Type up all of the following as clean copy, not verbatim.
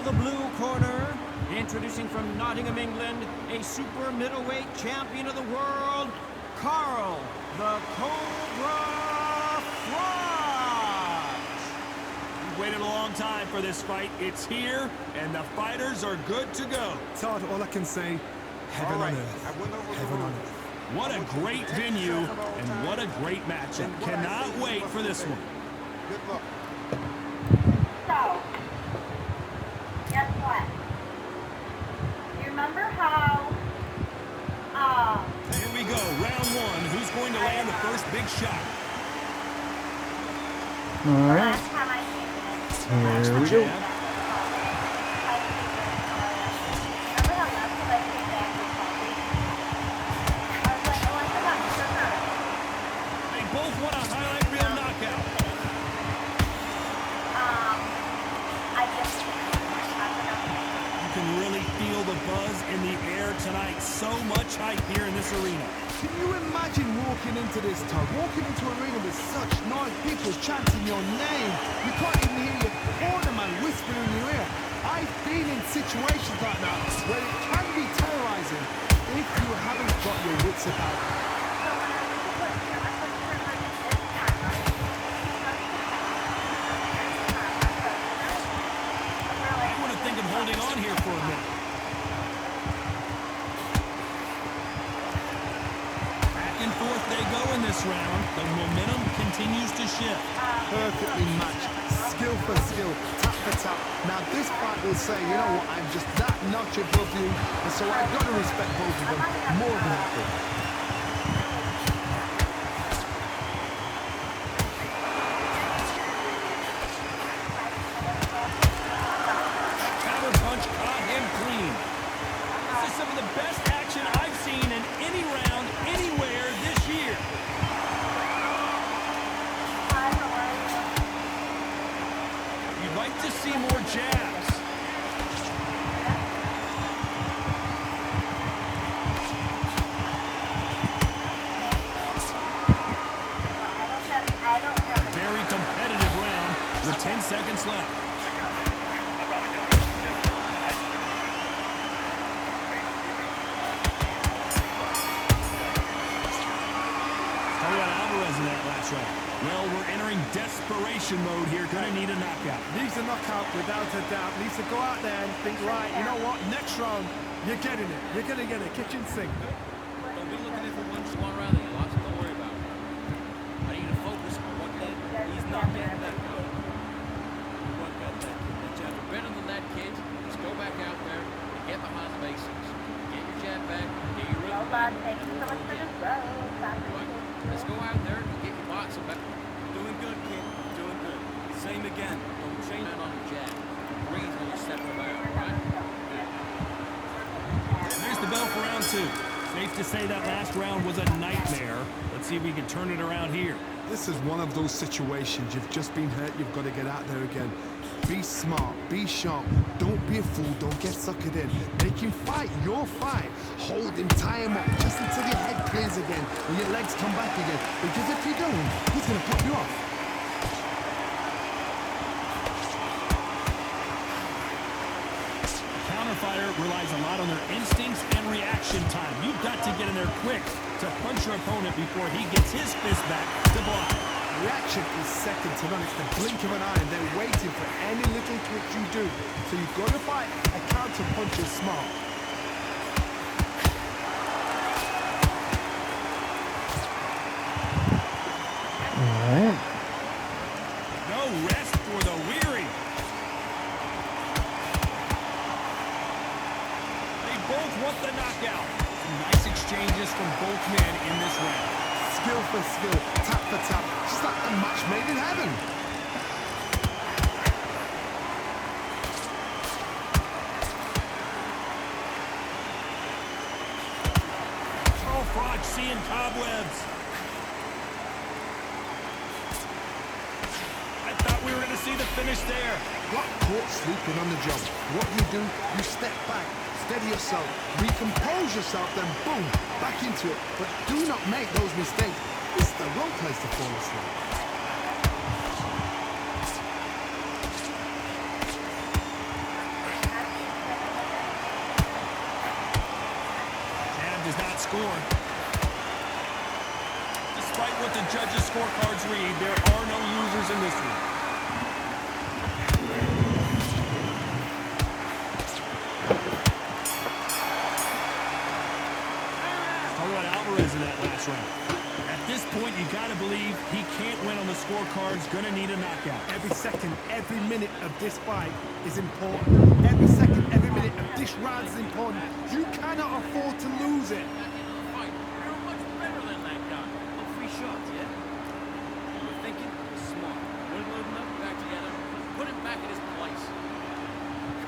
the blue corner, introducing from Nottingham, England, a super middleweight champion of the world, Carl the Cobra Froch. We've waited a long time for this fight. It's here, and the fighters are good to go. Todd, all I can say, heaven on earth. Heaven on earth. What a great venue, and what a great matchup. Cannot wait for this one. Good luck. So, guess what? You remember how, Here we go, round one. Who's going to land the first big shot? All right. last time I seen this, Here we go. remember how last time I came back with coffee? I was like, oh, I forgot sugar. They both want a highlight reel knockout. I just, I forgot. You can really feel the buzz in the air tonight. So much hype here in this arena. Can you imagine walking into this, Todd? Walking into an arena with such noise, people chanting your name. You can't even hear your cornerman whispering in your ear. I've been in situations like that where it can be terrorizing if you haven't got your wits about you. So when I went to put, I put sugar in this time, right? I want to think of holding on here for a minute. Back and forth they go in this round. The momentum continues to shift. Perfectly matched, skill for skill, tap for tap. Now this fight will say, you know what, I'm just that notch above you, and so I've got to respect both of them more than happy. Counter punch caught him clean. This is some of the best action I've seen in any round, anywhere this year. You'd like to see more jabs. Very competitive round with 10 seconds left. How about Alvarez in that last round? Well, we're entering desperation mode here. Gonna need a knockout. Needs a knockout without a doubt. Needs to go out there and think, right, you know what, next round, you're getting it. You're going to get it. Kitchen sink. Don't be looking in for one round that you lost. Don't worry about it. I need to focus on what he's not getting that good. What got that kid? That jab. You're better than that kid. Just go back out there and get behind the basics. Get your jab back. Get your rhythm back. Thank you so much for this road. Let's go out there and get your boxing back. Doing good, kid. Doing good. Same again. Don't change that on the jab. Breathe when you step around, right? There's the bell for round two. Safe to say that last round was a nightmare. Let's see if we can turn it around here. This is one of those situations. You've just been hurt. You've got to get out there again. Be smart. Be sharp. Don't be a fool. Don't get suckered in. Make him fight your fight. Hold him. Tie him up just until your head clears again and your legs come back again. Because if you don't, he's going to pop you off. Counterfighter relies a lot on their instincts and reaction time. You've got to get in there quick to punch your opponent before he gets his fist back to block. Reaction is second to none. It's the blink of an eye, and they're waiting for any little twitch you do. So you've got to fight a counter puncher smart. All right. No rest for the weary. They both want the knockout. Some nice exchanges from both men in this round. Skill for skill, tap for tap, just like a match made in heaven. Oh, Froch seeing cobwebs. I thought we were going to see the finish there. Got caught sleeping on the job. What do? You step back, steady yourself, recompose yourself, then boom, back into it. But do not make those mistakes. It's the wrong place to fall asleep. score. Despite what the judges' scorecards read, there are no losers in this one. Talk about Alvarez in that last round. At this point, you got to believe he can't win on the scorecards. Going to need a knockout. Every second, every minute of this fight is important. Every second, every minute of this round is important. You cannot afford to lose it. Fight. You're much better than that guy. No free shots, yeah? You were thinking smart. Wiggle him up, back together. Put him back in his place.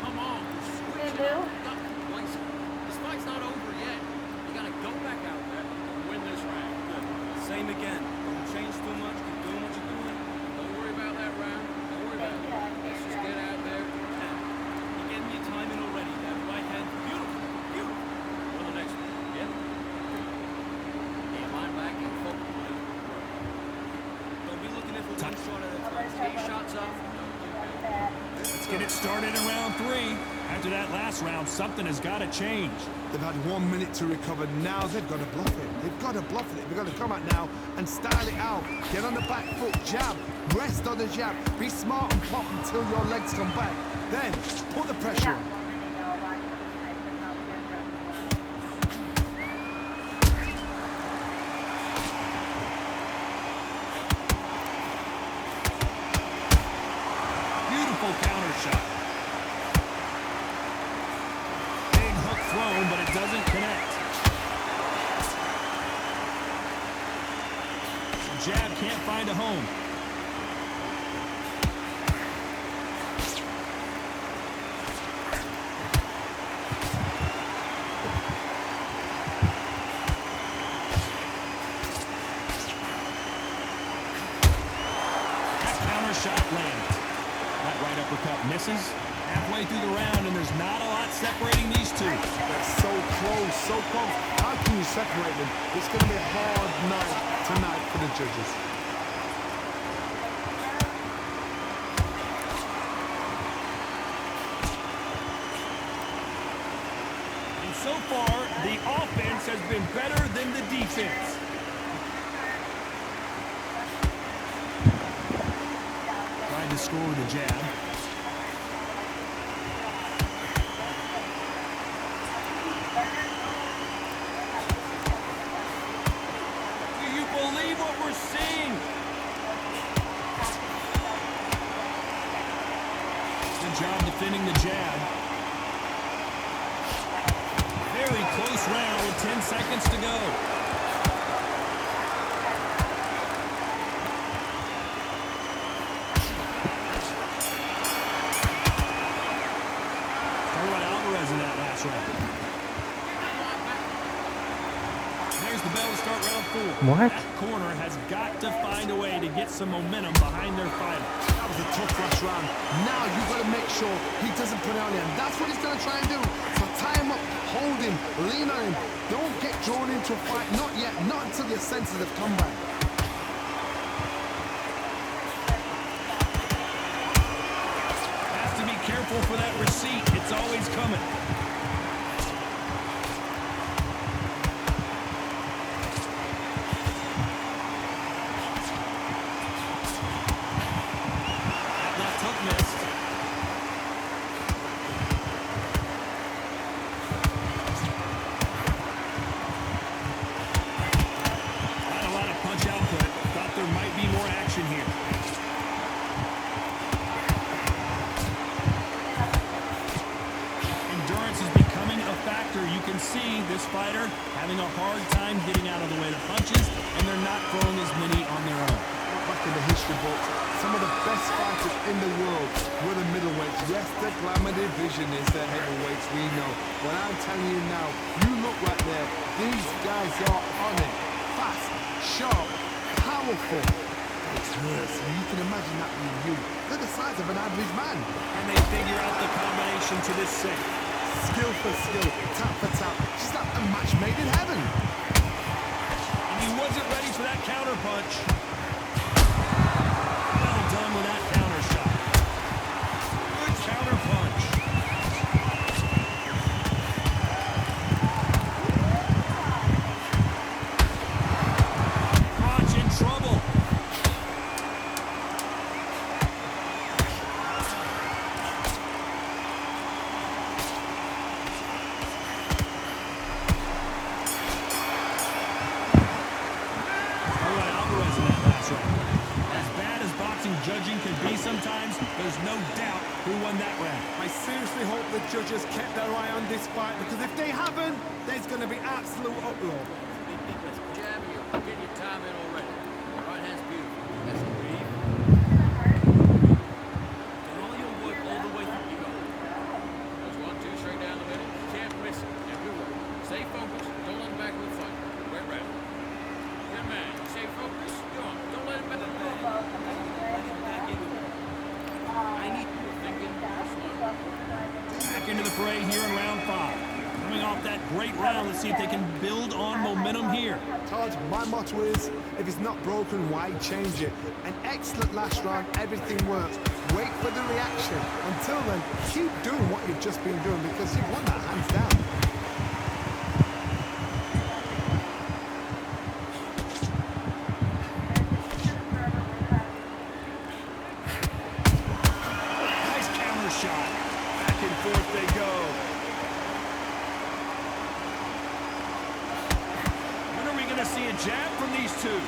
Come on, switch it up. Got to place him. This fight's not over yet. You gotta go back out there and win this round. Good. Same again. Don't change too much. Keep doing what you're doing. Don't worry about that round. Don't worry about it. Let's just get out there. Now, you getting your time in already. That right hand. Beautiful. Beautiful. For the next one. Yeah? Yeah, line back and focus. Don't be looking in for one shot at a time. Take shots up. Let's get it started in round 3. After that last round, something has got to change. They've had 1 minute to recover. Now they've got to bluff it. They've got to bluff it. They've got to come out now and style it out. Get on the back foot, jab, rest on the jab. Be smart and pop until your legs come back. Then put the pressure on. Beautiful counter shot. Big hook thrown, but it doesn't connect. The jab can't find a home. That counter shot lands. That right uppercut misses. Halfway through the round, and there's not a lot separating these two. They're so close, so close. How can you separate them? It's going to be a hard night tonight for the judges. And so far, the offense has been better than the defense. Tried to score with a jab. Do you believe what we're seeing? Good job defending the jab. Very close round with 10 seconds to go. Talk about Alvarez in that last round. There's the bell to start round 4. What? That corner has got to find a way to get some momentum behind their fighter. That was a tough last round. Now you've got to make sure he doesn't put it on him. That's what he's going to try and do. So tie him up, hold him, lean on him. Don't get drawn into a fight. Not yet. Not until your senses have come back. Has to be careful for that receipt. It's always coming. That left hook missed. Not a lot of punch output. Thought there might be more action here. Endurance is becoming a factor. You can see this fighter having a hard time getting out of the way of the punches, and they're not throwing as many on their own. Back in the history books, some of the best fighters in the world were the middleweights. Yes, the glamour division is the heavyweights, we know. But I'm telling you now, you look right there, these guys are on it. Fast, sharp, powerful. It's hurts, and you can imagine that being you. They're the size of an average man. And they figure out the combination to this sink. Skill for skill, tap for tap. Just like a match made in heaven. And he wasn't ready for that counter punch. Well done with that counter shot. Good counter punch. Who won that round? I seriously hope the judges kept their eye on this fight, because if they haven't, there's going to be absolute uproar. Jab, you're getting your time in already. Right hand's beautiful. That's a weave. And all your work all the way through. You go. There's 1, 2, straight down the middle. You can't miss it. Yeah, good work. Stay focused. Don't let him back in the fight. Right round. Good man. Stay focused. Go on. Don't let him back. I need you thinking slow. Back into the fray here in round 5. Coming off that great round, let's see if they can build on momentum here. Todd, my motto is, if it's not broken, why change it? An excellent last round, everything works. Wait for the reaction. Until then, keep doing what you've just been doing, because you've won that hands down. Nice counter shot. Back and forth they go. When are we going to see a jab from these two?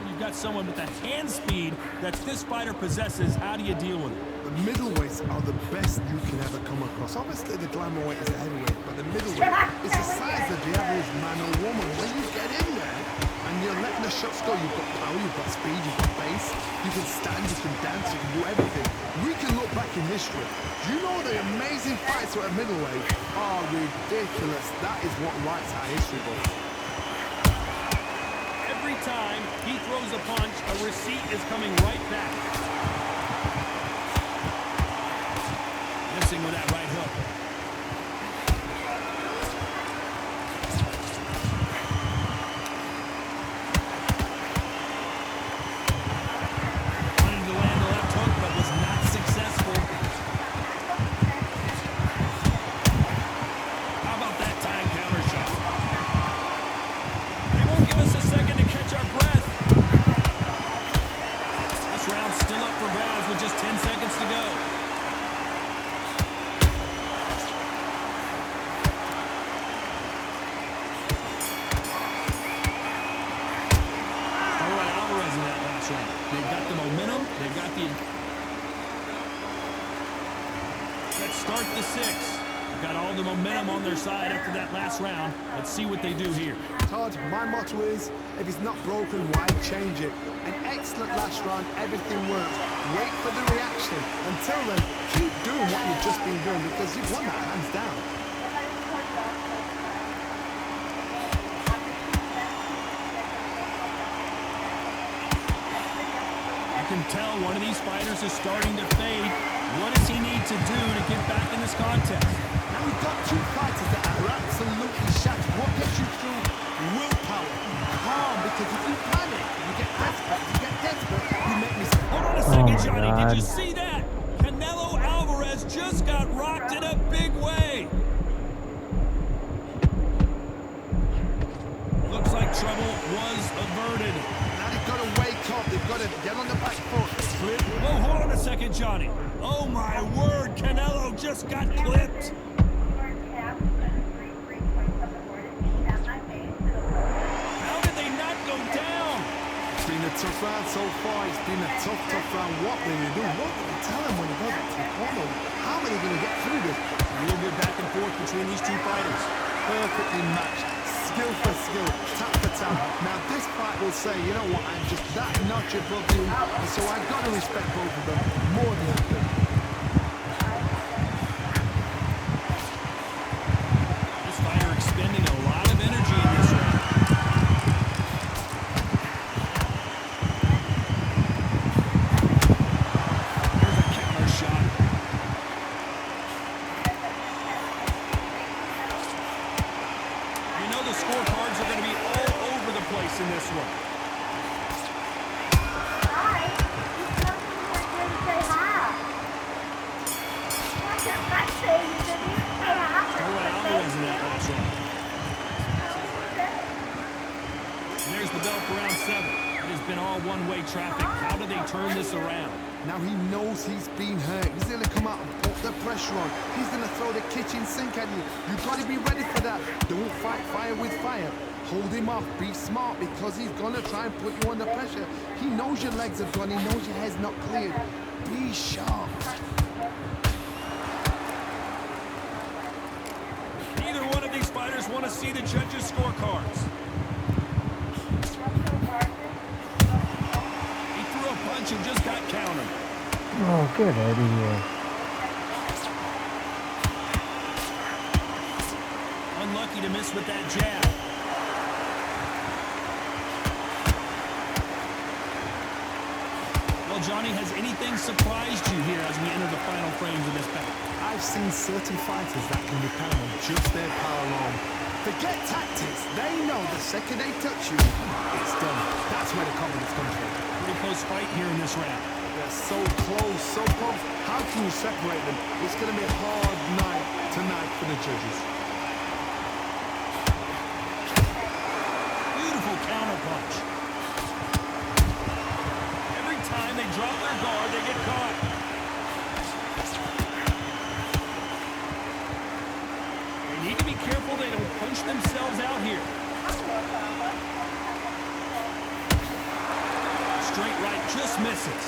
You've got someone with the hand speed that this fighter possesses. How do you deal with it? The middleweights are the best you can ever come across. Obviously, the glamour weight is a heavyweight, but the middleweight is the size of the average man or woman. When you get in there and you're letting the shots go, you've got power, you've got speed, you've got pace, you can stand, you can dance, you can do everything. We can look back in history. Do you know the amazing fights at middleweight are ridiculous? That is what writes our history book. Every time he throws a punch, a receipt is coming right back. Missing with that right hook. Wanted to land the left hook, but was not successful. How about that time counter shot? They won't give us a second to catch our breath. This round's still up for grabs with just 10 seconds to go. They've got the momentum. They've got the... Let's start the 6th. They've got all the momentum on their side after that last round. Let's see what they do here. Todd, my motto is, if it's not broken, why change it? An excellent last round, everything works. Wait for the reaction. Until then, keep doing what you've just been doing, because you've won that hands down. You can tell one of these fighters is starting to fade. What does he need to do to get back in this contest? Now we've got two fighters that are absolutely shattered. What gets you through? Willpower. Calm, because if you panic, you get desperate, you make mistakes. Hold on a second, Oh, Johnny. God. Did you see that? Canelo Alvarez just got rocked in a big way. Looks like trouble was averted. Now they've got to wake up. They've got to get on the back foot. Flip. Whoa, hold on a second, Johnny. Oh, my word. Canelo just got clipped. How did they not go down? It's been a tough round so far. It's been a tough round. What will you do? What will you tell them when you go to Taekwondo? How are they going to get through this? A little bit back and forth between these two fighters. Perfectly matched. Skill for skill. Tap for tap. Now this fight will say, you know what, I'm just that notch above you. And so I've got to respect both of them more than anything. This fighter expending a lot of energy in this round. There's a counter shot. You know the scorecards are going to be all over the place in this one. Alvarez in that last round. And there's the bell for round 7. It has been all one-way traffic. How do they turn this around? Now he knows he's been hurt. He's gonna come out and put the pressure on. He's gonna throw the kitchen sink at you. You gotta be ready for that. Don't fight fire with fire. Hold him off. Be smart because he's gonna try and put you under pressure. He knows your legs are gone. He knows your head's not cleared. Be sharp. Neither one of these fighters want to see the judges' scorecards. He threw a punch and just got countered. Oh, get out of here. Unlucky to miss with that jab. Well, Johnny, has anything surprised you here as we enter the final frames of this bout? I've seen certain fighters that can depend on just their power alone. Forget tactics. They know the second they touch you, it's done. That's where the confidence comes from. Pretty close fight here in this round. They're so close, so close. How can you separate them? It's going to be a hard night tonight for the judges. Beautiful counter punch. Every time they drop their guard, they get caught. They need to be careful they don't punch themselves out here. Straight right just misses.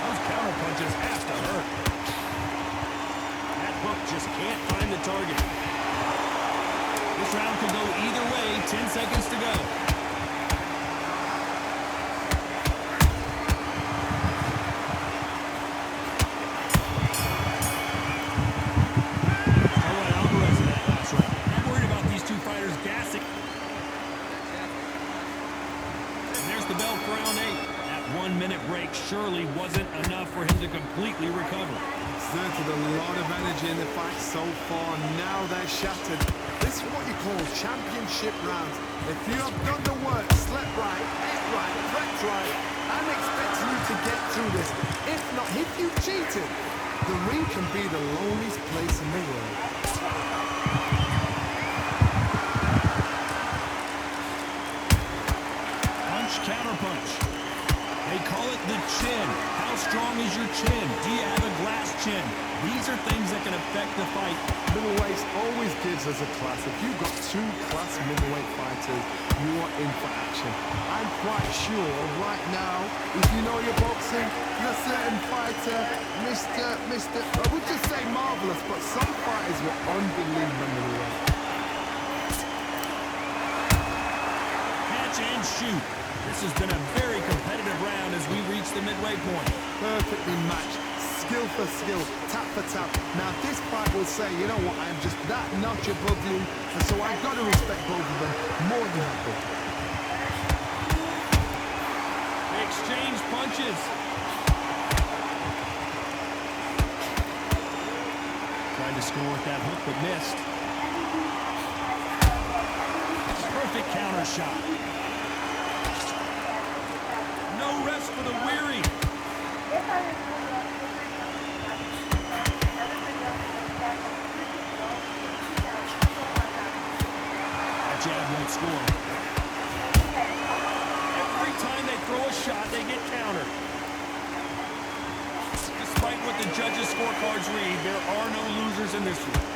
Those counter punches have to hurt. That hook just can't find the target. This round could go either way. 10 seconds to go. Surely wasn't enough for him to completely recover. Exerted a lot of energy in the fight so far. Now they're shattered. This is what you call championship rounds. If you have done the work, slept right, ate right, prepped right, I'm expecting you to get through this. If not, if you cheated, the ring can be the loneliest place in the world. Punch, counter punch. They call it the chin. How strong is your chin? Do you have a glass chin? These are things that can affect the fight. Middleweight always gives us a class. If you've got two class middleweight fighters, you are in for action. I'm quite sure right now, if you know your boxing, you're a certain fighter, Mr. I would just say marvelous, but some fighters were unbelievable middleweight. Catch and shoot. This has been a very competitive round as we reach the midway point. Perfectly matched, skill for skill, tap for tap. Now this fight will say, you know what, I'm just that notch above you, and so I've got to respect both of them more than happy. They exchange punches. Tried to score with that hook, but missed. Perfect counter shot. No rest for the weary. That jab won't score. Every time they throw a shot, they get countered. Despite what the judges' scorecards read, there are no losers in this one.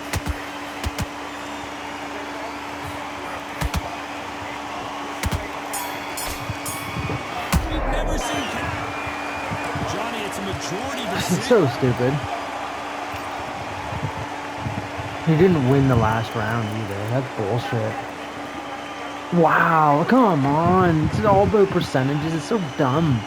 Johnny, it's a majority decision. It's so stupid. He didn't win the last round either. That's bullshit. Wow, come on. It's all about percentages. It's so dumb.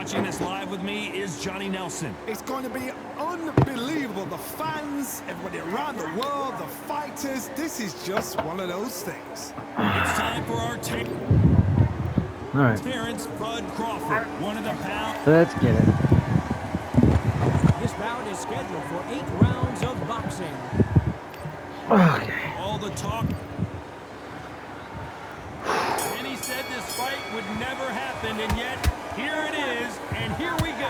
Watching this live with me is Johnny Nelson. It's going to be unbelievable. The fans, everybody around the world, the fighters. This is just one of those things. It's time for our All right, Terrence Bud Crawford, one of the pound. let's get it. This bout is scheduled for 8 rounds of boxing. Okay. All the talk. And he said this fight would never happen, and yet here it is, and here we go.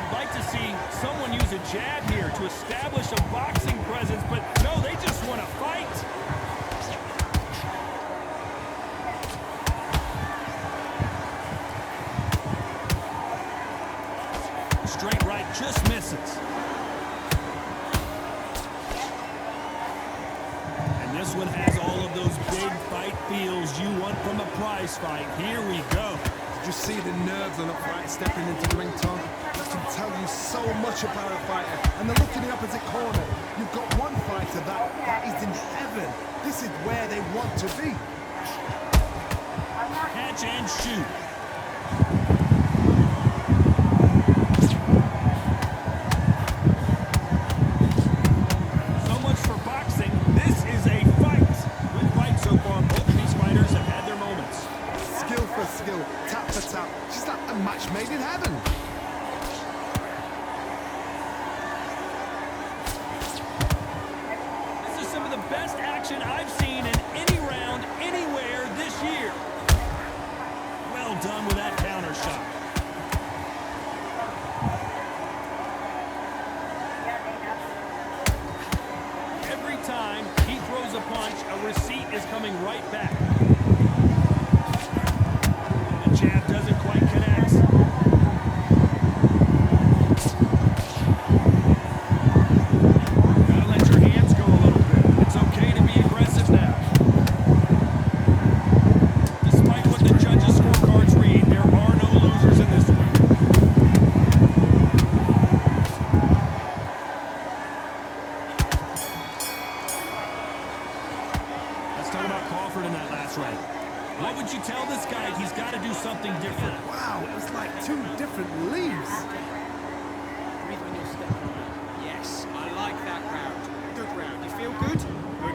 You'd like to see someone use a jab here to establish a boxing presence, but no, they just want to fight. Straight right just misses. And this one has all of those big fight feels you want from a prize fight. Here we go. Did you see the nerves on a fight stepping into the ring, Tom? It can tell you so much about a fighter. And then look in the opposite corner. You've got one fighter that is in heaven. This is where they want to be. Catch and shoot. So much for boxing. This is a fight. Good fight so far. Both of these fighters have had their moments. Skill for skill, tap for tap. Just like a match made in heaven. This is some of the best action I've seen in any round, anywhere this year. Well done with that counter shot. Every time he throws a punch, a receipt is coming right back. The jab doesn't quite connect. Gotta let your hands go a little bit. It's okay to be aggressive now. Despite what the judges' scorecards read, there are no losers in this one. Let's talk about Crawford in that last round. What would you tell this guy? He's got to do something different. Wow, it was like two different leaves. Breathe when you're stepping on it. Yes, I like that round. Good round. You feel good?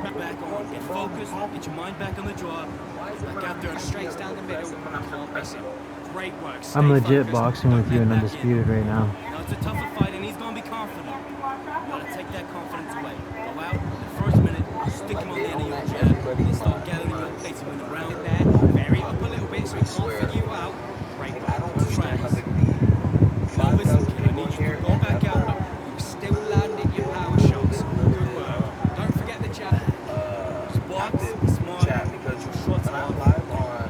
Go back on. Get focused. Get your mind back on the draw. Back out there and straight down the middle. Can't miss him. Great work. Stay I'm legit focused. boxing Don't with you let and back in. undisputed right now. Now it's a tougher fight and he's going to be confident. You got to take that confidence away. Go out, the first minute, stick him on the end of your jab, and start gathering your pace and win the round. In there, vary up a little bit so he can't figure you out. Great work. Try. Now listen, kid, I need you to go back out, but you're still landing your power shots. Good work. Don't forget the jab. Smart, smart, your shots are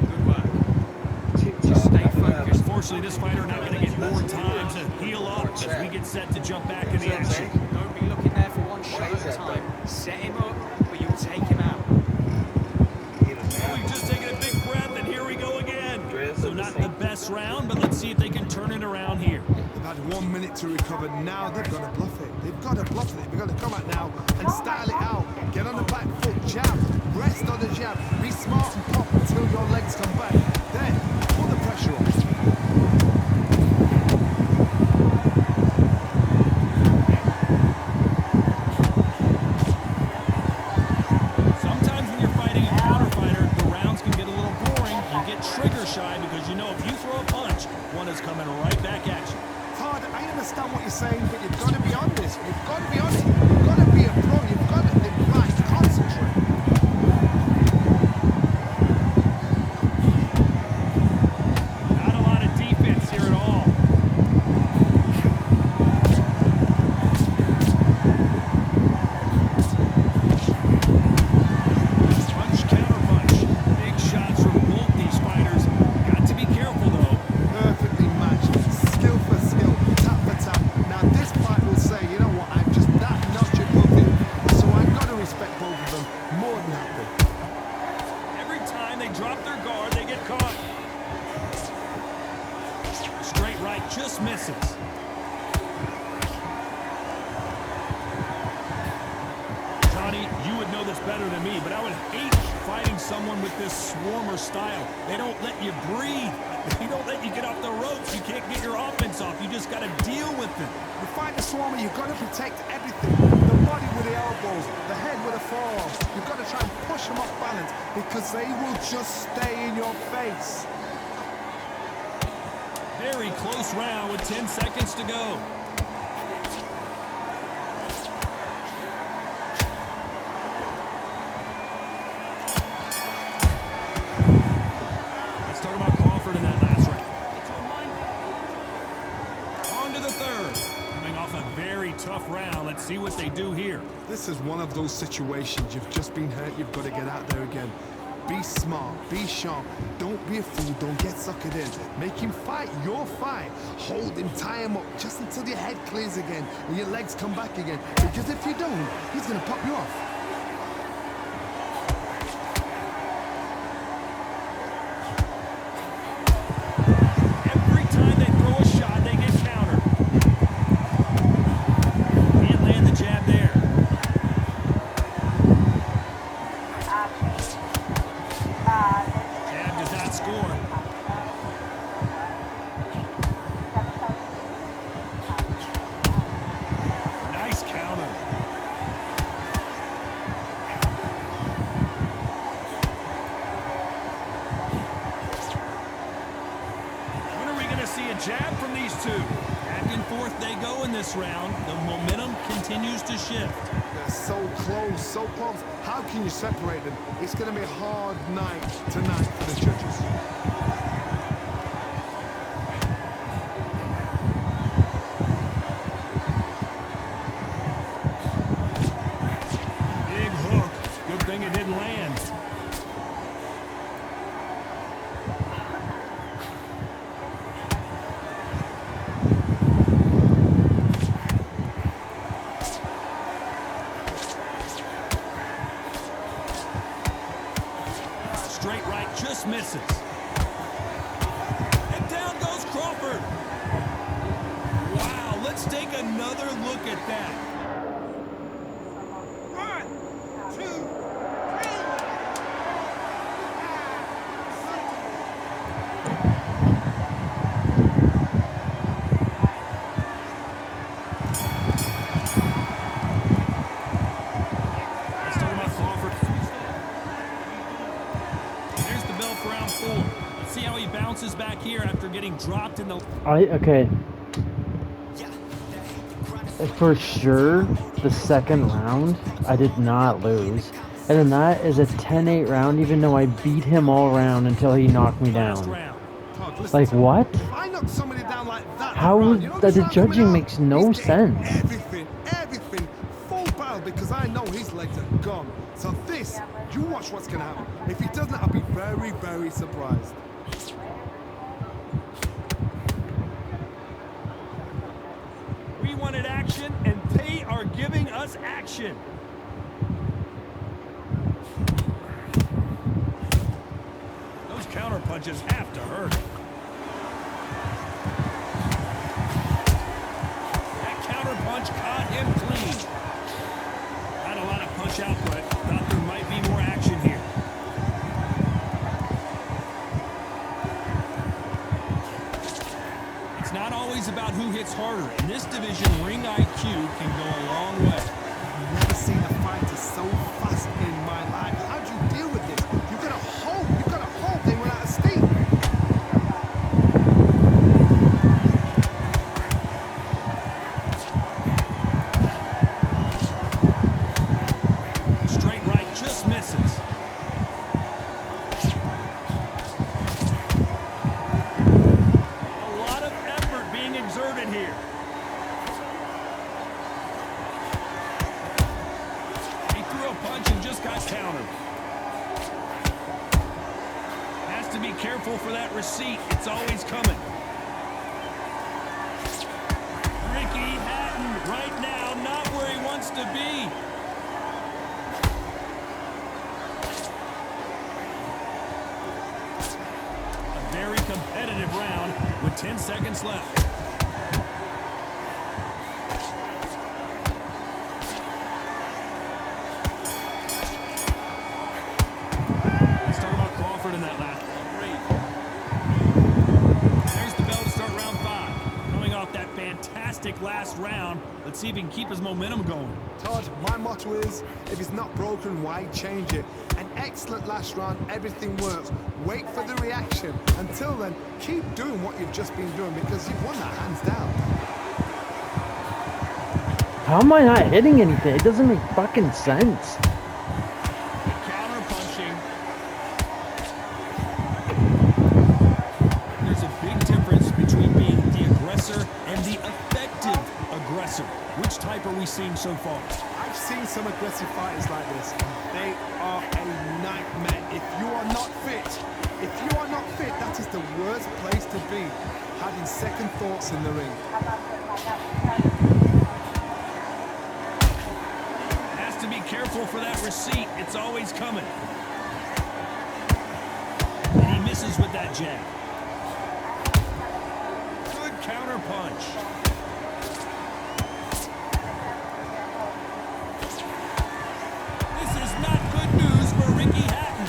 good work. Just stay focused. Unfortunately, this fighter not going to get more time to heal up as we get set to jump back in the action. Don't be looking there for one shot at a time. Set him up, but you'll take him out. We've just taken a big breath, and here we go again. So not the best round, but let's see if they can turn it around here. They've had 1 minute to recover. Now they've got to bluff it. They've got to bluff it. They've got to come out now and style it out. Get on the back foot, jab, rest on the jab. Be smart and pop until your legs come back. Then, put the pressure on. Sometimes when you're fighting a counter fighter, the rounds can get a little boring. You get trigger shy because you know if you throw a punch, one is coming right back at you. Todd, I understand what you're saying, but you've got to be on this. You've got to be on it. You've got to be a pro. You've got to think right. Concentrate. Not a lot of defense here at all. Punch, counter punch. Big shots from both these fighters. Got to be careful, though. Perfectly matched. Skill for skill. Tap for tap. Now this fight will say, you know what, I'm just that someone with this swarmer style. They don't let you breathe. They don't let you get off the ropes. You can't get your offense off. You just got to deal with it. You fight the swarmer, you've got to protect everything. The body with the elbows, the head with the forearms. You've got to try and push them off balance because they will just stay in your face. Very close round with 10 seconds to go. Let's talk about Crawford in that last round. On to the third. Coming off a very tough round. Let's see what they do here. This is one of those situations. You've just been hurt, you've got to get out there again. Be smart, be sharp, don't be a fool, don't get suckered in. Make him fight your fight. Hold him, tie him up, just until your head clears again and your legs come back again. Because if you don't, he's gonna pop you off. Every time they throw a shot, they get countered. Can't land the jab there. Jab does not score. Nice counter. When are we going to see a jab from these two? Back and forth they go in this round. The momentum continues to shift. They're so close, so close. How can you separate them? It's gonna be a hard night tonight for the judges. Big hook. Good thing it didn't land. Straight right just misses. And down goes Crawford. Wow, let's take another look at that. 1, 2, 3. Let's talk about Crawford. There's the bell for round 4. Let's see how he bounces back here after getting dropped in the... Okay. For sure, the second round, I did not lose. And then that is a 10-8 round, even though I beat him all around until he knocked me last down. round. Todd, listen Like, to me. what? If I knock somebody down like that, How round, you know the this round judging coming up, makes no he's getting sense. Everything, full barrel because I know his legs are gone. So this, you watch what's gonna happen. If he doesn't, I'll be very, very surprised. We wanted action, and they are giving us action. Those counter punches have to hurt. That counter punch caught him clean. Not a lot of punch output. Thought there might be more action here. It's not always about who hits harder. In this division, ring IQ can go a long way. I've never seen a fighter so fast in my life. How do you deal with this? You've got to hope they run out of steam. Straight right just misses. A lot of effort being exerted here. He threw a punch and just got countered. Has to be careful for that receipt. It's always coming. Ricky Hatton right now not where he wants to be. A very competitive round with 10 seconds left. last round. Let's see if he can keep his momentum going. Todd, my motto is, if it's not broken, why change it? An excellent last round, everything works. Wait for the reaction. Until then, keep doing what you've just been doing because you've won that hands down. How am I not hitting anything? It doesn't make fucking sense. Counter punching. There's a big difference between being the aggressor and the effective aggressor. Which type are we seeing so far? I've seen some aggressive fighters like this. They are a nightmare. If you are not fit, that is the worst place to be. Having second thoughts in the ring. Has to be careful for that receipt. It's always coming. And he misses with that jab. Good counter punch. This is not good news for Ricky Hatton.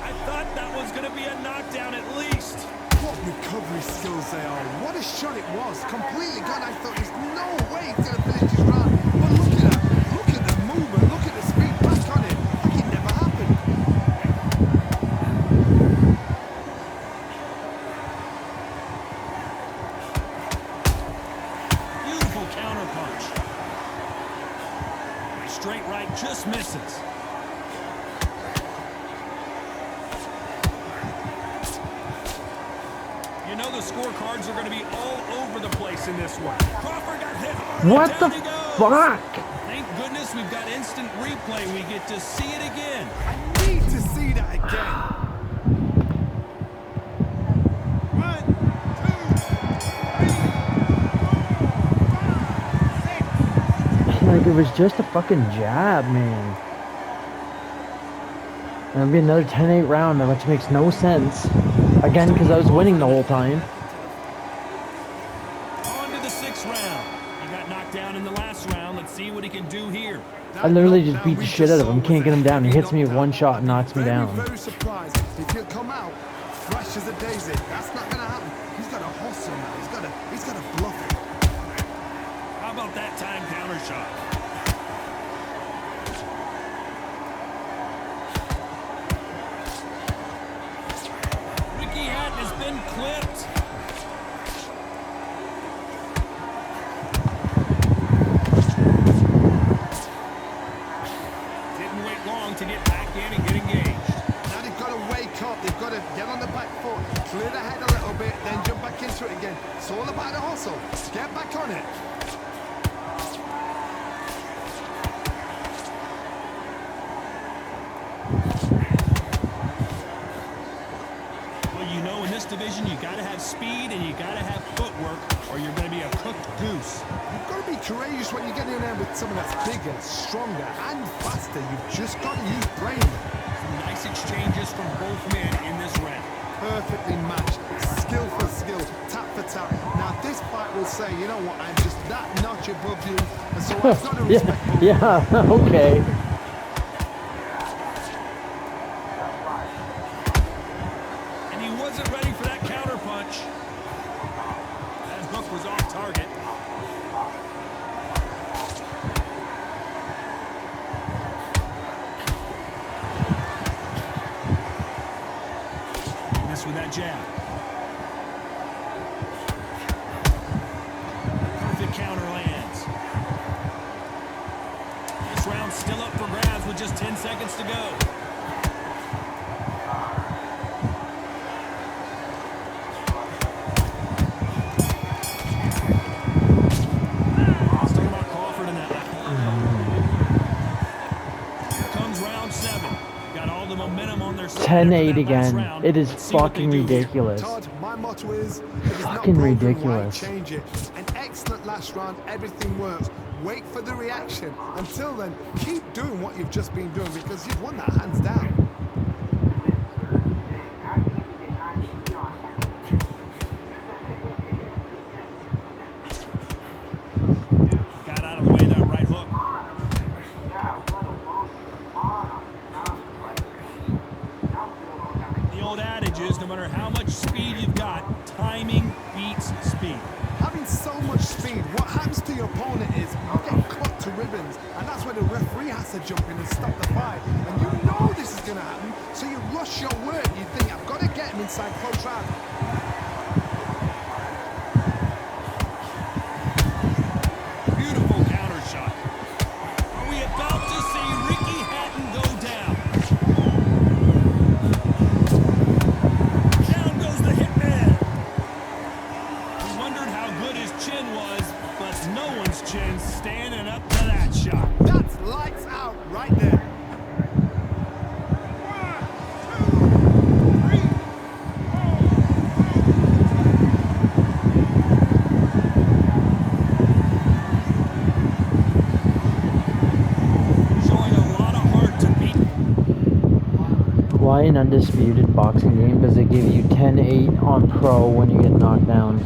I thought that was going to be a knockdown at least. What recovery skills they are. What a shot it was. Completely gone. I thought there's no way he's going to finish his round. But look at that. Look at the movement. Look at the speed back on it. Like it never happened. Beautiful counter punch. Straight right just misses. You know the scorecards are going to be all over the place in this one. Crawford got hit hard. What and the down he goes. fuck? Thank goodness we've got instant replay. We get to see it again. I need to see that again. Like, it was just a fucking jab, man. And it'll be another 10-8 round, which makes no sense. Again, because I was winning the whole time. On to the 6th round. He got knocked down in the last round. Let's see what he can do here. I literally just beat the shit out of him. Can't get him down. He hits me with one shot and knocks me down. Very surprised if he'll come out fresh as a daisy. That's not gonna happen. He's got to hustle now. He's got to bluff it. How about that time counter shot? Ricky Hatton has been clipped. Didn't wait long to get back in and get engaged. Now they've got to wake up. They've got to get on the back foot, clear the head a little bit, then jump back into it again. It's all about the hustle. Get back on it. Well, you know, in this division, you got to have speed and you got to have footwork, or you're going to be a cooked goose. You've got to be courageous when you get in there with someone that's bigger, stronger, and faster. You've just got to use brain. Some nice exchanges from both men in this round. Perfectly matched, skill for skill, tap for tap. Now this fight will say, you know what, I'm just that notch above you, and so I've got to respect both. Yeah, okay. And he wasn't ready for that counter punch. That hook was off target. Missed with that jab. Perfect counter lands. This round's still up for grabs with just 10 seconds to go. Let's talk about Crawford in that. Here comes round 7. Got all the momentum on their side. 10-8 again. It is Let's see what they fucking do here. ridiculous. Todd, my motto is, if it's not Fucking broken, why ridiculous. change it? An excellent last round, everything works. Wait for the reaction. Until then, keep doing what you've just been doing because you've won that hands down. Got out of the way that right hook. The old adage is no matter how much opponent is, you get cut to ribbons. And that's where the referee has to jump in and stop the fight. And you know this is going to happen, so you rush your work. You think, I've got to get him inside close round. Beautiful counter shot. Are we about to see Ricky Hatton go down? Down goes the hitman. We wondered how good his chin was, but no one's chin standing up to that shot. That's lights out right there. Showing a lot of heart to beat. Why an undisputed boxing game does it give you 10-8 on pro when you get knocked down?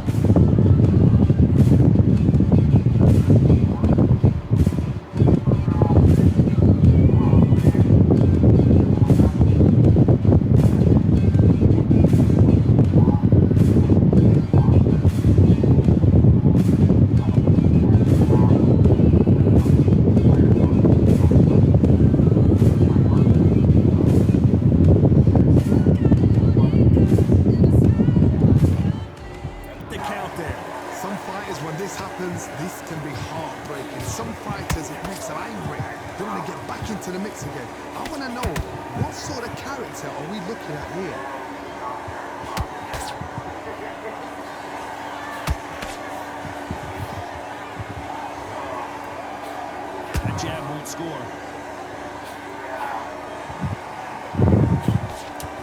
The count there. Some fighters, when this happens, this can be heartbreaking. Some fighters, it makes them angry. They want to get back into the mix again. I want to know, what sort of character are we looking at here? That jab won't score.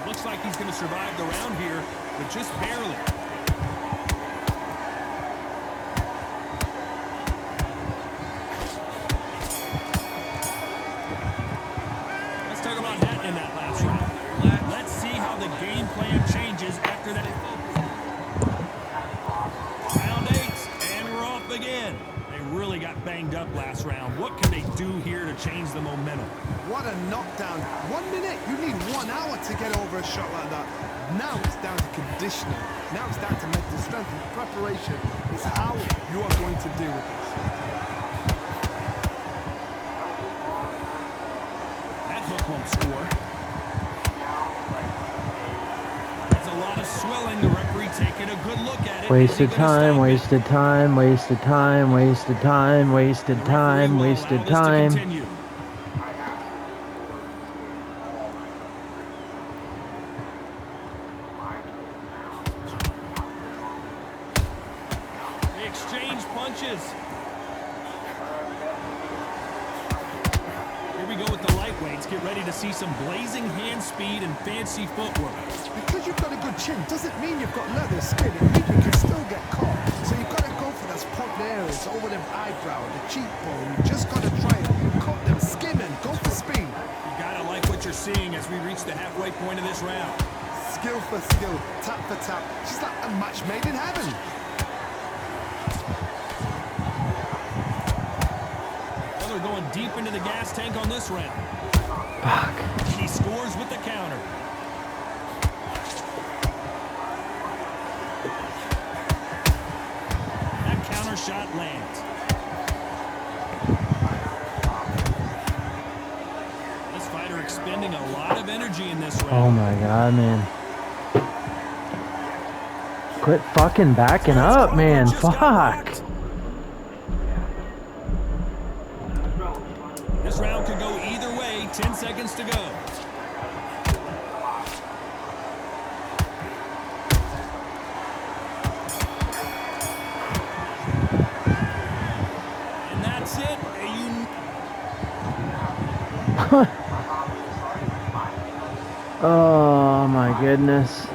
Looks like he's going to survive the round here, but just barely. Let's talk about Hatton in that last round. Let's see how the game plan changes after that. Round 8, and we're off again. They really got banged up last round. What can they do here to change the momentum? What a knockdown. 1 minute, you need 1 hour to get over a shot like that. Now it's down to conditioning. Now it's down to mental strength and preparation. It's how you are going to deal with this. That hook won't score. There's a lot of swelling. The referee taking a good look at it. Wasted Is he gonna time, stop it? wasted time, wasted time, wasted time, wasted The time, referee will wasted allow this to time. continue. They exchange punches. Here we go with the lightweights. Get ready to see some blazing hand speed and fancy footwork. Because you've got a good chin doesn't mean you've got leather skin. It means you can still get caught. So you've got to go for those point areas, over the eyebrow, the cheekbone. You just got to try and cut them, skim and go for speed. You gotta like what you're seeing as we reach the halfway point of this round. Skill for skill, tap for tap. Just like a match made in heaven. Well, they're going deep into the gas tank on this round. Fuck. And he scores with the counter. That counter shot lands. This fighter expending a lot of energy in this Oh round. my god, man. Quit fucking backing up, man. Just got Fuck. rocked. This round could go either way. 10 seconds to go. And that's it. Oh my goodness.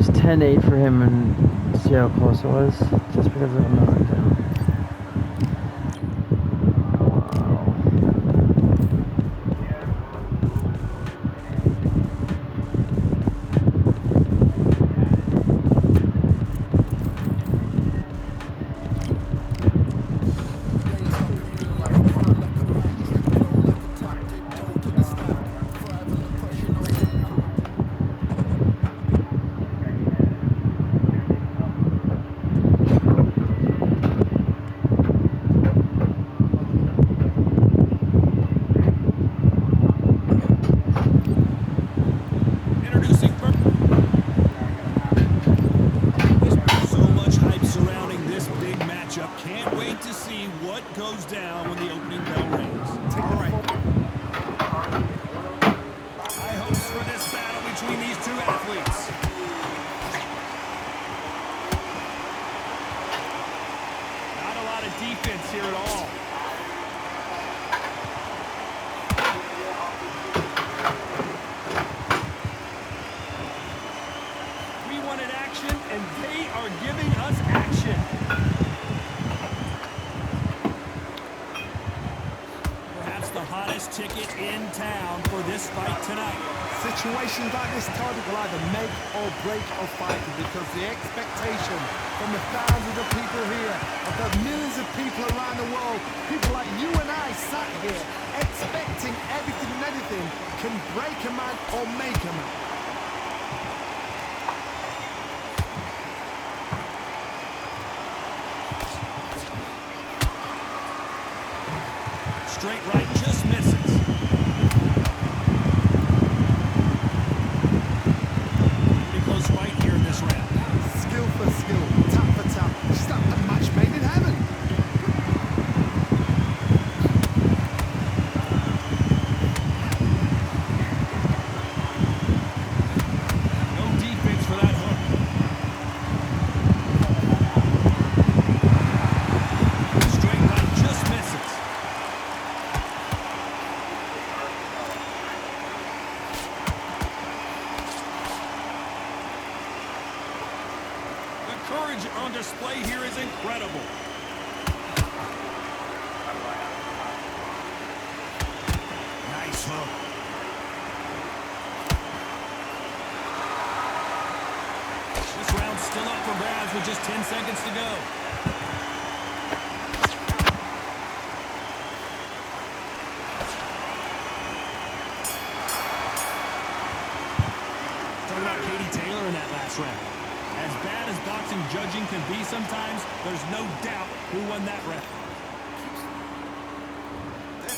was 10-8 for him, and see how close it was? Just because of the knockdown. Introducing first. So much hype surrounding this big matchup. Can't wait to see what goes down when the opening bell rings. All right. High hopes for this battle between these two athletes. Not a lot of defense here at all. We wanted action, and they are giving us action. Perhaps the hottest ticket in town for this fight tonight. Situations like this, Todd, will either make or break a fight because the expectation from the thousands of people here, of the millions of people around the world, people like you and I sat here expecting everything and anything can break a man or make a man. Straight right just misses. Pretty close fight here in this round. Skill for skill, tap for tap. It's like a match made in heaven. No defense for that hook. Straight right just misses. The courage on display here is incredible. Nice hook. This round's still up for grabs with just 10 seconds to go. Talking about Katie Taylor in that last round. As bad as boxing judging can be sometimes, there's no doubt who won that round.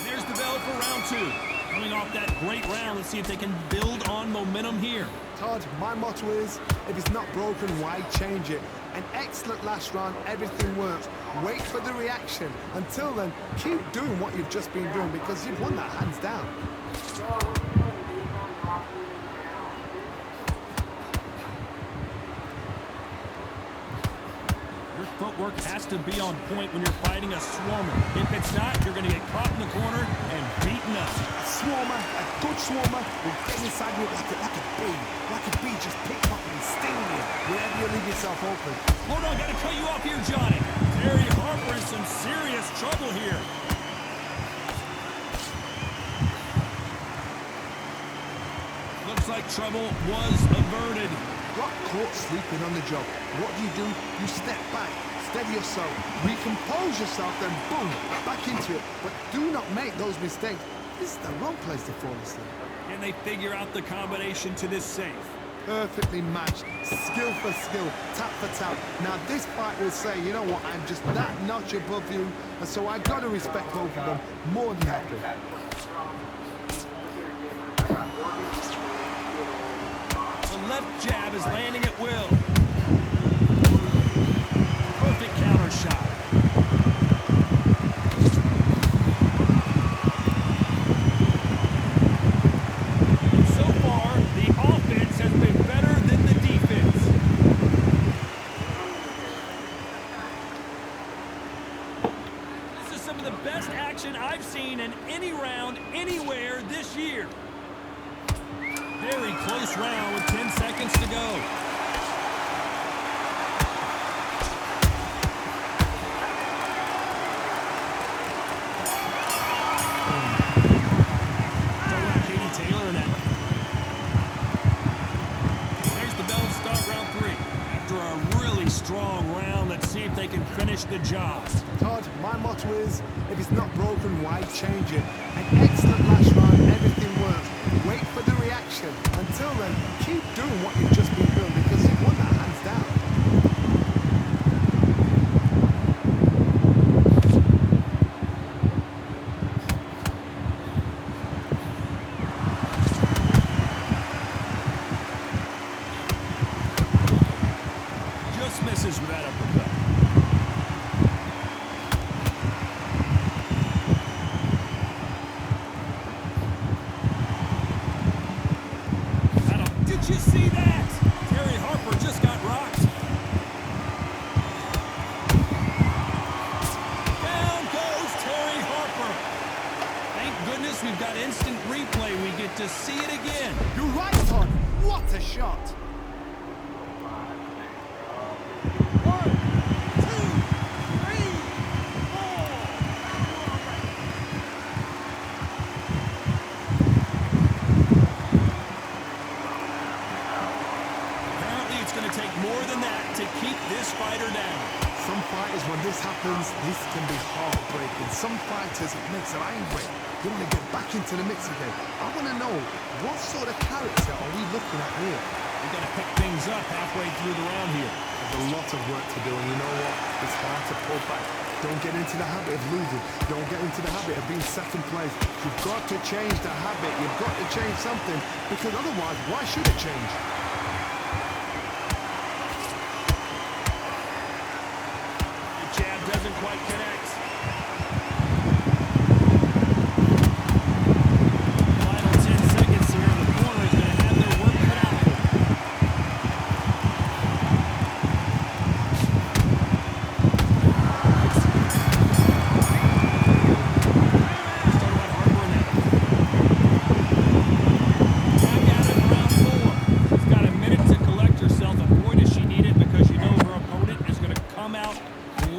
There's the bell for round two. Coming off that great round, let's see if they can build on momentum here. Todd, my motto is, if it's not broken, why change it? An excellent last round, everything works. Wait for the reaction. Until then, keep doing what you've just been doing because you've won that hands down. Your footwork has to be on point when you're fighting a swarmer. If it's not, you're going to get caught in the corner and beaten up. A swarmer, a good swarmer, will get inside you like a bee. Like a bee, just pick up and sting you wherever you leave yourself open. Hold on, got to cut you off here, Johnny. Terry Harper in some serious trouble here. Looks like trouble was averted. Got caught sleeping on the job. What do? You step back, steady yourself, recompose yourself, then boom, back into it. But do not make those mistakes. This is the wrong place to fall asleep. Can they figure out the combination to this safe? Perfectly matched, skill for skill, tap for tap. Now this fight will say, you know what, I'm just that notch above you, and so I gotta respect both of them more than happy. The left jab is landing at will. Perfect counter shot. So far, the offense has been better than the defense. This is some of the best action I've seen in any round anywhere this year. Very close round with 10 seconds to go. strong round. Let's see if they can finish the job. Todd, my motto is, if it's not broken, why change it? An excellent last round, everything works. Wait for the reaction. Until then, keep doing what you've just been doing because you've won that hands down. Just misses with that uppercut. Did you see that? Terry Harper just got rocked. Down goes Terry Harper. Thank goodness we've got instant replay. We get to see it again. You're right, Todd. What a shot. More than that to keep this fighter down. Some fighters, when this happens, this can be heartbreaking. Some fighters, it makes them angry. They want to get back into the mix again. I want to know, what sort of character are we looking at here? We've got to pick things up halfway through the round here. There's a lot of work to do, and you know what? It's hard to pull back. Don't get into the habit of losing. Don't get into the habit of being second place. You've got to change the habit. You've got to change something, because otherwise, why should it change? Doesn't quite connect. Final 10 seconds here. The corner is going to have their work cut out for them. Let's talk about Harper now. Back at it in round 4. She's got a minute to collect herself, and boy does she need it, because you know her opponent is going to come out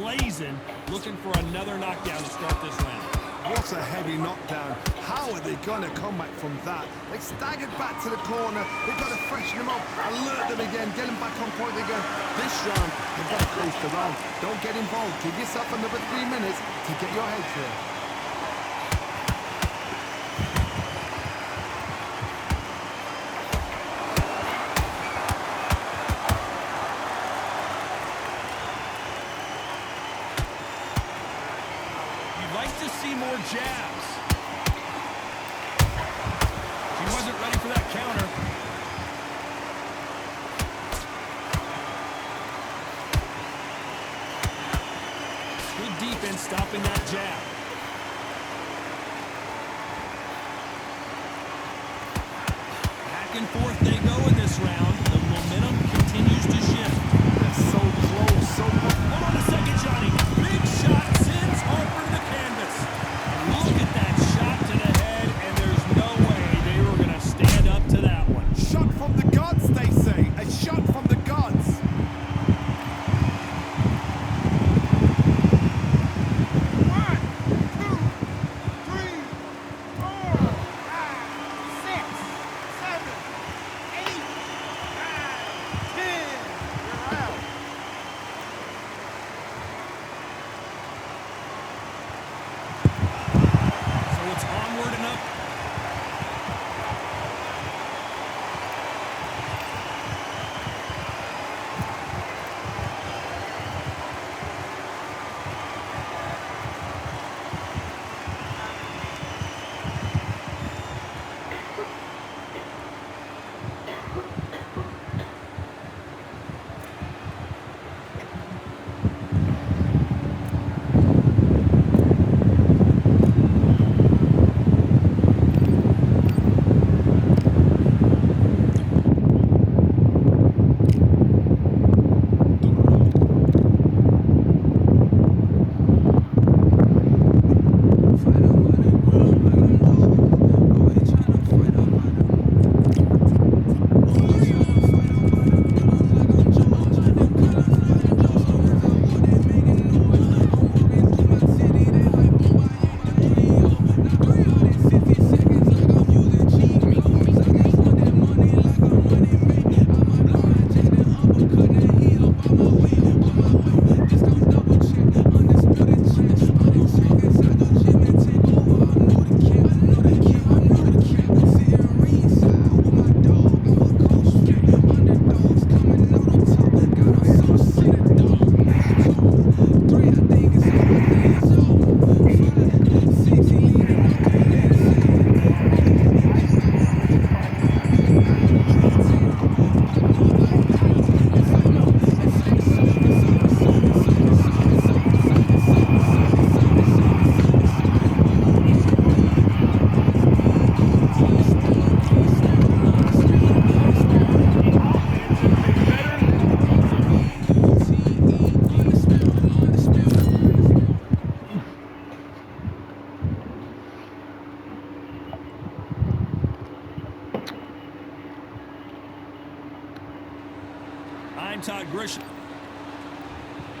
blazing, looking for another knockdown to start this round. What a heavy knockdown. How are they going to come back from that? They staggered back to the corner. They've got to freshen them up, alert them again, get them back on point again. This round, they've got to close the round. Don't get involved. Give yourself another 3 minutes to get your head clear. Like to see more jabs. She wasn't ready for that counter. Good defense stopping that jab. Back and forth they go in this round. The momentum continues to shift. They're so close, so close. Hold on a second, Johnny. Big shot sends Harper to the canvas. Look at that shot to the head, and there's no way they were going to stand up to that one. Shot from the gods, they say. A shot from the gods.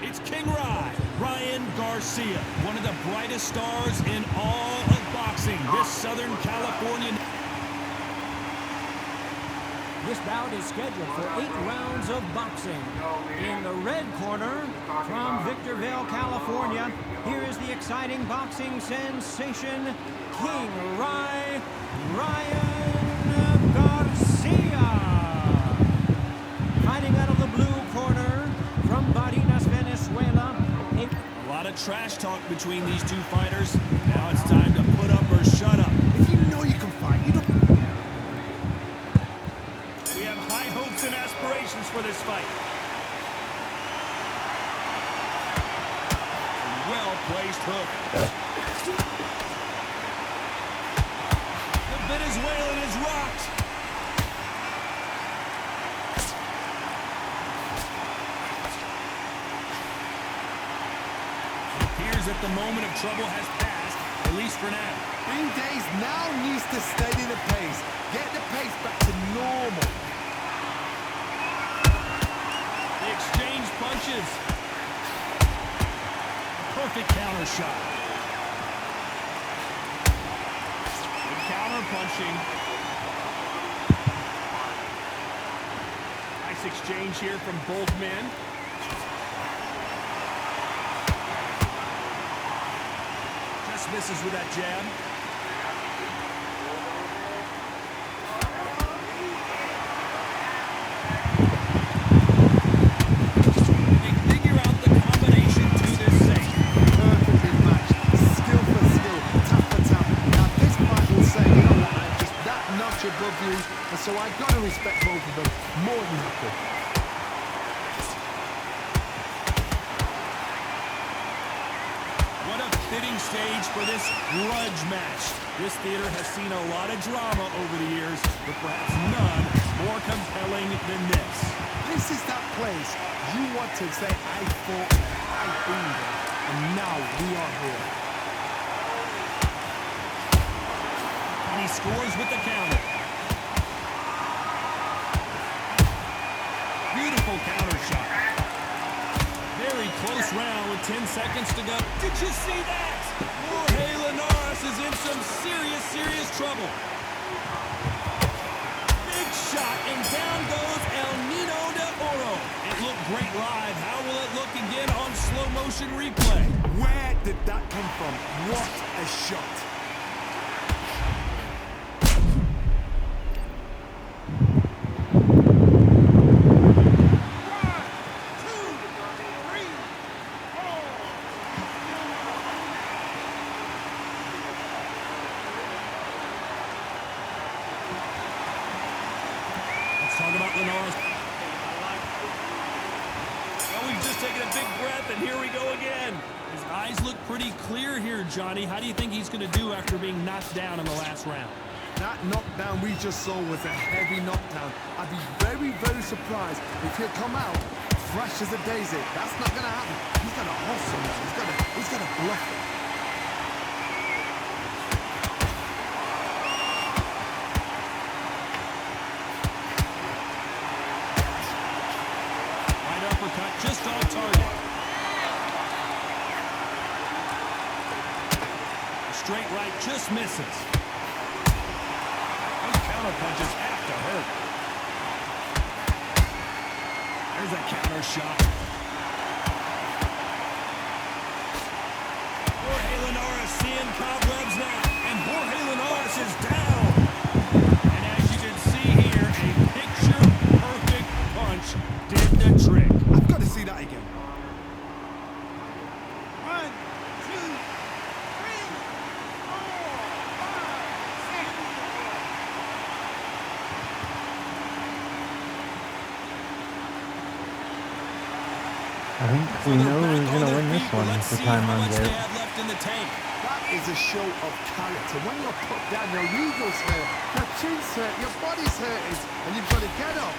It's King Ryan Garcia, one of the brightest stars in all of boxing. This Southern California. This bout is scheduled for 8 rounds of boxing. In the red corner, from Victorville, California, here is the exciting boxing sensation, King Ryan Garcia. Fighting out of the blue corner, from Barinas, Venezuela. A lot of trash talk between these two fighters. Now it's time to put up or shut up. If you know you can fight, you don't... We have high hopes and aspirations for this fight. Well-placed hook. The Venezuelan is rocked. It appears that the moment of trouble has passed, at least for now. Bing Days now needs to steady the pace. Get the pace back to normal. They exchange punches. Perfect counter shot. Good counter punching. Nice exchange here from both men. Just misses with that jab. They figure out the combination to this thing. Perfectly matched. Skill for skill. Tap for tap. Now this fight will say, you know what, I'm just that notch above you. And so I got to respect both of them more than happy. What a fitting stage for this grudge match. This theater has seen a lot of drama over the years, but perhaps none more compelling than this. This is that place you want to say, I fought there, I've been there, and now we are here. And he scores with the counter. Beautiful counter shot. Very close round with 10 seconds to go. Did you see that? Jorge Linares is in some serious trouble. Big shot, and down goes El Nino de Oro. It looked great live. How will it look again on slow motion replay? Where did that come from? What a shot. Let's talk about Linares. Well, we've just taken a big breath, and here we go again. His eyes look pretty clear here, Johnny. How do you think he's going to do after being knocked down in the last round? That knockdown we just saw was a heavy knockdown. I'd be very surprised if he'll come out fresh as a daisy. That's not going to happen. He's going to hustle now. He's going to bluff it. Right uppercut, just off target. Straight right just misses. Those counter punches have to hurt. There's a counter shot. Jorge Linares seeing cobwebs now, and Jorge Linares is down. And as you can see here, a picture-perfect punch did the trick. I've got to see that again. 1, 2, 3, 4, 5, 6. I think we know who's going to win this one if the time runs out. Left in the tank. That is a show of character. When you're put down, your ego's hurt, your chin's hurt, your body's hurting, and you've got to get up,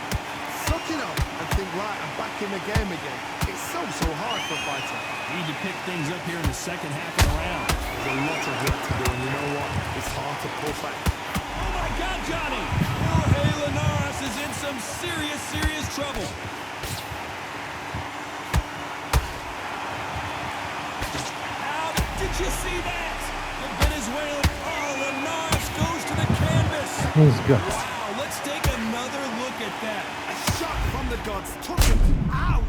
suck it up, and think, right, I'm back in the game again. It's so hard for a fighter. Need to pick things up here in the second half of the round. There's a lot of work to do, and you know what? It's hard to pull back. Oh my God, Johnny! Jorge Linares is in some serious trouble. Did you see that? The Venezuelan, oh, Linares goes to the canvas. He's good. Wow, let's take another look at that. A shot from the gods took him out.